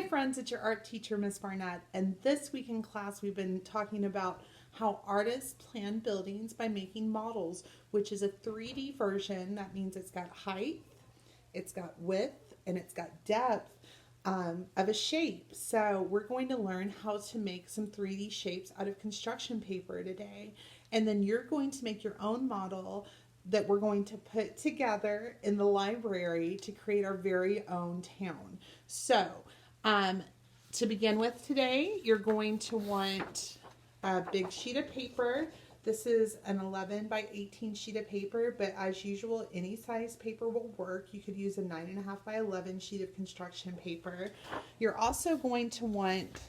Hi friends, it's your art teacher, Miss Barnett, and this week in class we've been talking about how artists plan buildings by making models, which is a 3D version. That means it's got height, it's got width, and it's got depth of a shape. So we're going to learn how to make some 3D shapes out of construction paper today, and then you're going to make your own model that we're going to put together in the library to create our very own town. So, um, to begin with today, you're going to want a big sheet of paper. This is an 11 by 18 sheet of paper, but as usual, any size paper will work. You could use a 9.5 by 11 sheet of construction paper. You're also going to want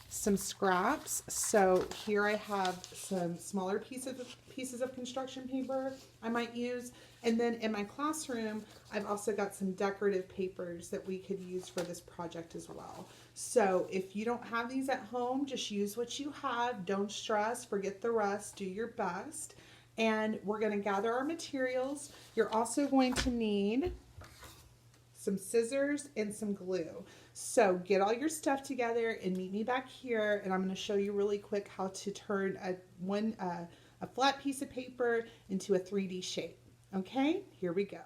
some scraps. So here I have some smaller pieces of construction paper I might use. And then in my classroom, I've also got some decorative papers that we could use for this project as well. So if you don't have these at home, just use what you have. Don't stress, forget the rest, do your best. And we're going to gather our materials. You're also going to need some scissors and some glue. So get all your stuff together and meet me back here, and I'm going to show you really quick how to turn a flat piece of paper into a 3D shape. Okay, here we go.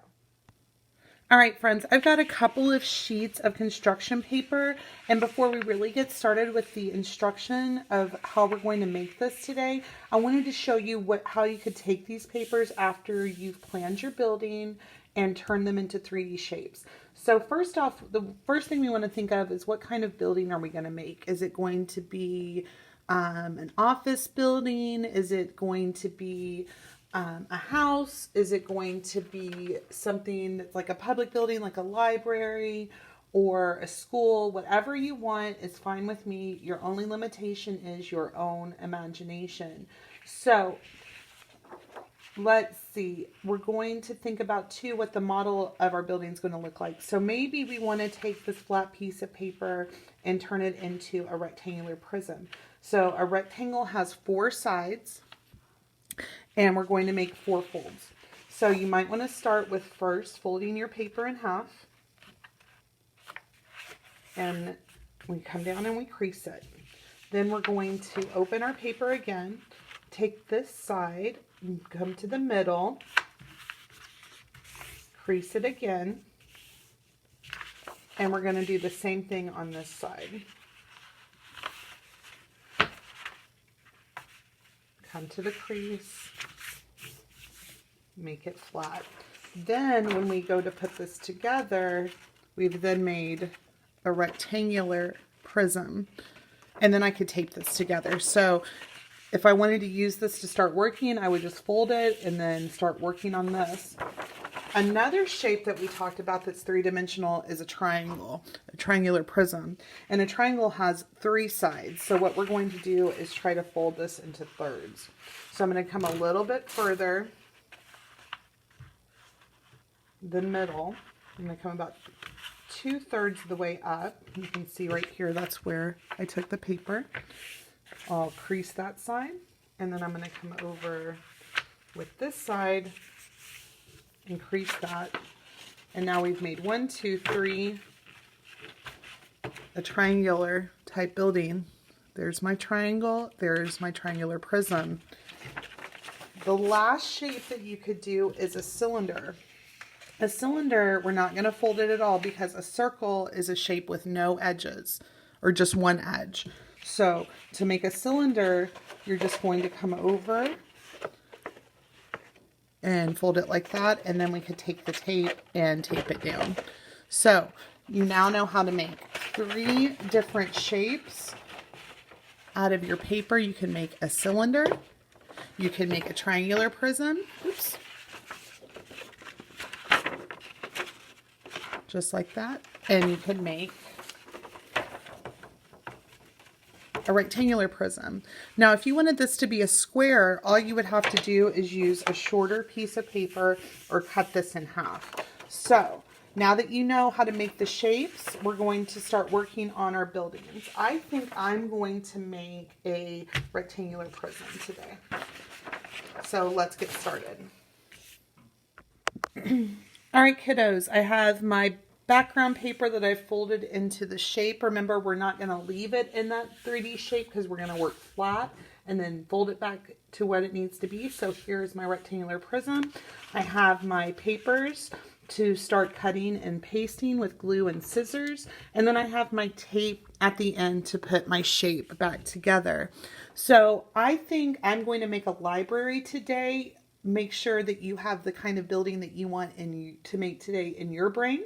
All right, friends, I've got a couple of sheets of construction paper, and before we really get started with the instruction of how we're going to make this today, I wanted to show you how you could take these papers after you've planned your building and turn them into 3D shapes. So first off, the first thing we want to think of is what kind of building are we going to make? Is it going to be an office building? Is it going to be a house? Is it going to be something that's like a public building, like a library or a school? Whatever you want is fine with me. Your only limitation is your own imagination. So let's see. We're going to think about too what the model of our building is going to look like. So maybe we want to take this flat piece of paper and turn it into a rectangular prism. So a rectangle has 4 sides, and we're going to make 4 folds. So you might want to start with first folding your paper in half, and we come down and we crease it. Then we're going to open our paper again, take this side, come to the middle, crease it again, and we're going to do the same thing on this side. Come to the crease, make it flat. Then when we go to put this together, we've then made a rectangular prism. And then I could tape this together. So if I wanted to use this to start working, I would just fold it and then start working on this. Another shape that we talked about that's 3-dimensional is a triangle, a triangular prism. And a triangle has 3 sides. So what we're going to do is try to fold this into thirds. So I'm going to come a little bit further, the middle. I'm going to come about 2/3 of the way up. You can see right here, that's where I took the paper. I'll crease that side, and then I'm going to come over with this side and crease that. And now we've made 1, 2, 3, a triangular type building. There's my triangle, there's my triangular prism. The last shape that you could do is a cylinder. A cylinder, we're not going to fold it at all because a circle is a shape with no edges, or just one edge. So to make a cylinder, you're just going to come over and fold it like that, and then we could take the tape and tape it down. So you now know how to make 3 different shapes out of your paper. You can make a cylinder, you can make a triangular prism, oops, just like that, and you can make a rectangular prism. Now, if you wanted this to be a square, all you would have to do is use a shorter piece of paper or cut this in half. So now that you know how to make the shapes, we're going to start working on our buildings. I think I'm going to make a rectangular prism today. So let's get started. All right, kiddos, I have my background paper that I folded into the shape. Remember, we're not going to leave it in that 3D shape because we're going to work flat and then fold it back to what it needs to be. So here's my rectangular prism. I have my papers to start cutting and pasting with glue and scissors. And then I have my tape at the end to put my shape back together. So I think I'm going to make a library today. Make sure that you have the kind of building that you want to make today in your brain.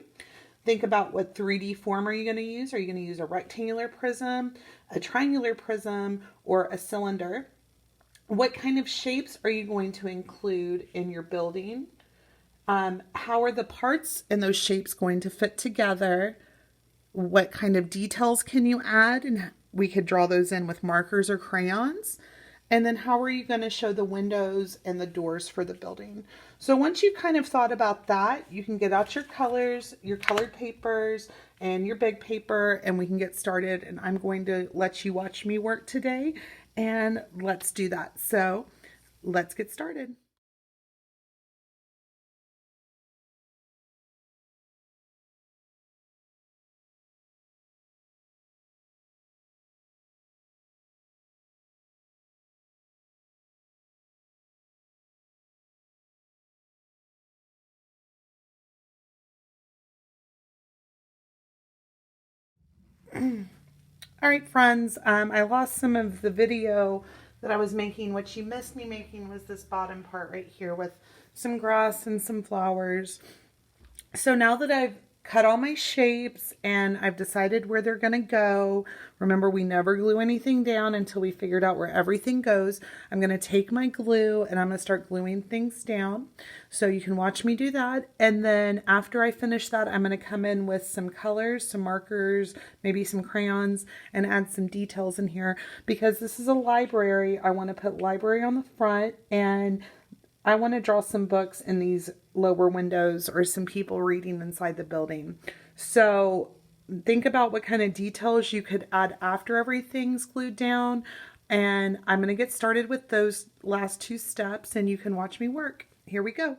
Think about what 3D form are you going to use? Are you going to use a rectangular prism, a triangular prism, or a cylinder? What kind of shapes are you going to include in your building? How are the parts in those shapes going to fit together? What kind of details can you add? And we could draw those in with markers or crayons. And then how are you going to show the windows and the doors for the building? So once you've kind of thought about that, you can get out your colors, your colored papers, and your big paper, and we can get started. And I'm going to let you watch me work today, and let's do that. So let's get started. All right, friends, I lost some of the video that I was making. What you missed me making was this bottom part right here with some grass and some flowers. So now that I've cut all my shapes and I've decided where they're going to go, remember we never glue anything down until we figured out where everything goes. I'm going to take my glue and I'm going to start gluing things down. So you can watch me do that. And then after I finish that, I'm going to come in with some colors, some markers, maybe some crayons, and add some details in here. Because this is a library, I want to put library on the front, and I want to draw some books in these lower windows or some people reading inside the building. So think about what kind of details you could add after everything's glued down. And I'm going to get started with those last two steps and you can watch me work. Here we go.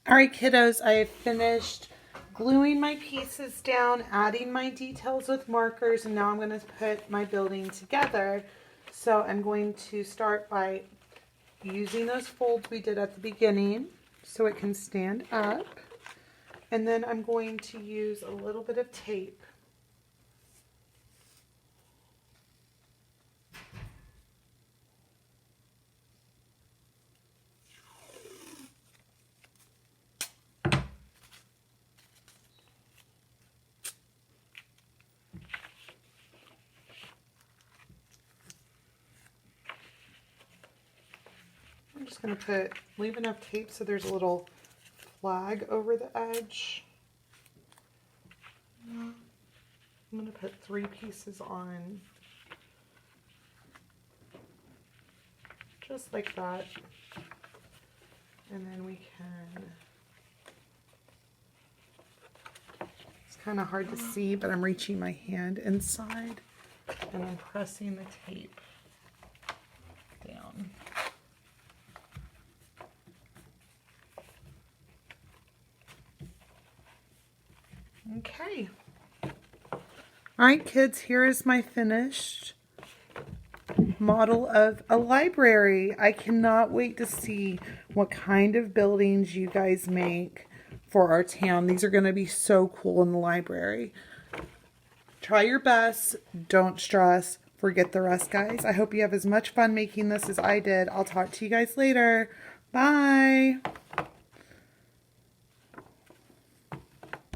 All right, kiddos, I have finished gluing my pieces down, adding my details with markers, and now I'm going to put my building together. So I'm going to start by using those folds we did at the beginning so it can stand up. And then I'm going to use a little bit of tape. I'm just going to leave enough tape so there's a little flag over the edge. I'm going to put 3 pieces on, just like that. And then we can, it's kind of hard to see, but I'm reaching my hand inside and I'm pressing the tape down. Okay. All right, kids, here is my finished model of a library. I cannot wait to see what kind of buildings you guys make for our town. These are going to be so cool in the library. Try your best. Don't stress. Forget the rest, guys. I hope you have as much fun making this as I did. I'll talk to you guys later. Bye.